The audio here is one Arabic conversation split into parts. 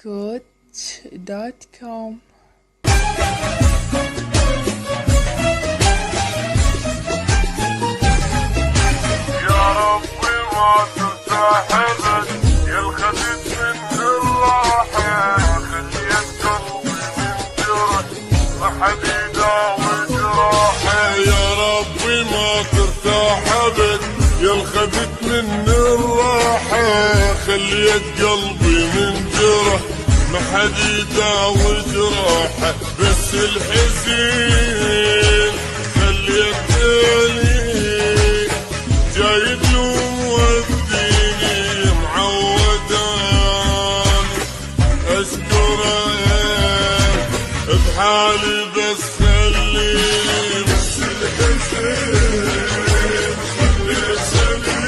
coach.com. يا ربي ما تساحبك يا الخدت من الراحة خليت قلبي من جرح وحديدة وجراحة يا ربي ما ترتاح ابد يا الخدت من الراحة خليت قلبي من جرح محديدة وجراحة بس الحزين خليتني جايب يوم وديني معودان اشكره بحالي بس خليني بس الحزين خليتني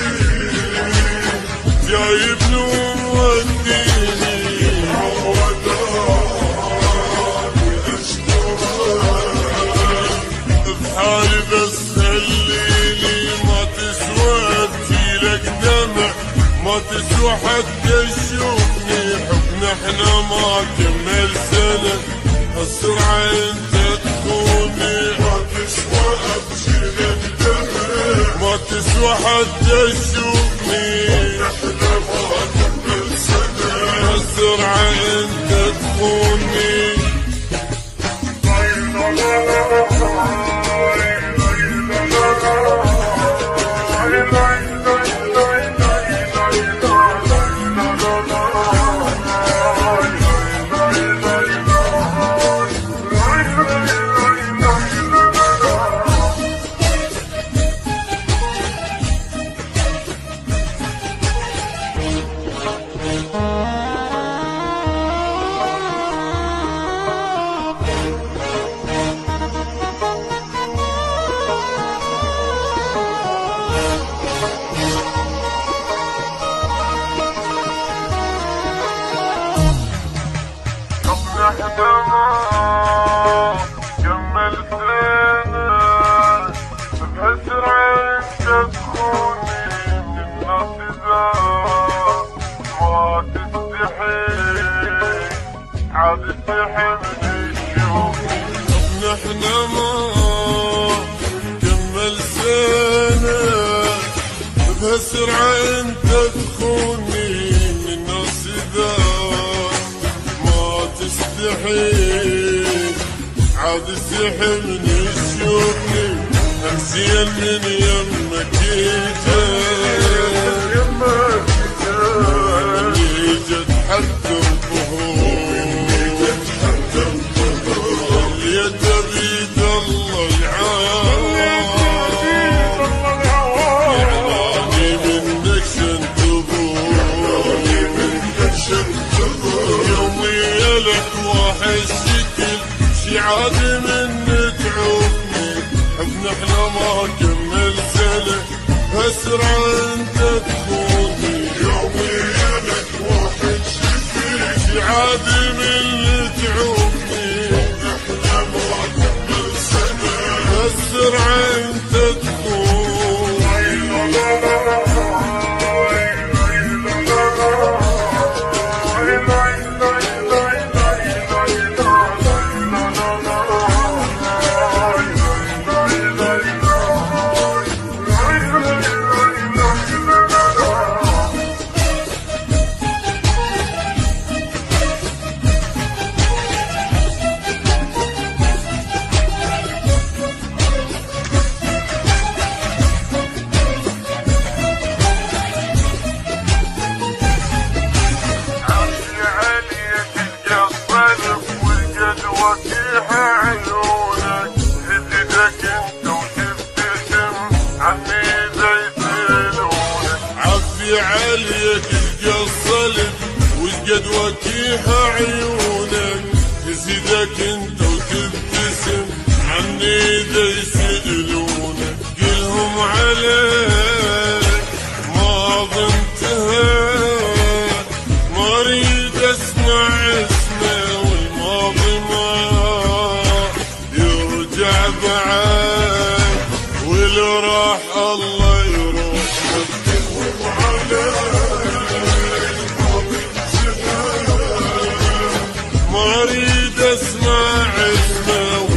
جايب يوم وديني معودان اشكره بحالي بس خليني ما تسوى حتى تشوفني حبنا احنا ما كمل سنة السرعة انت تخوني ما تسوى ابشر الدمع ما تسوى حتى تشوفني احنا ما كمل سنة السرعة انت تخوني كمل سنة بهالسرعة انت تخوني من الناس اذا ما تستحي عاد تستحي من تشوفني نحنا ما كمل سنة بهالسرعة انت تخوني من الناس اذا عاد استحي من تشوفني امسيا من يمك جت حتى الظهور اللي تبيد الله يعاني منك شنتظر يومي لك واحد شكل شي عادي من تعوفني حبنا احنا ما كمل سنة هالسرعة انت تخوني يومي لك واحد شكل شي عادي من تعوفني حبنا احنا ما كمل سنة هالسرعة انت عليك القصلت وشقد وكيها عيونك تزيدك انت وتبتسم عني ذا يسألونك قلهم عليك ماضي انتهى ما اريد اسمع اسمه والماضي ما يرجع بعد واللي راح الله يروح قلهم عليك ما اريد اسمع اسمه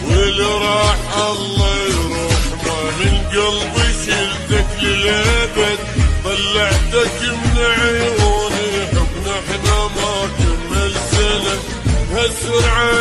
واللي راح الله يرحمه، من قلبي شلتك للابد، طلعتك من عيوني، حبنا احنا ما كمل سنه هالسرعه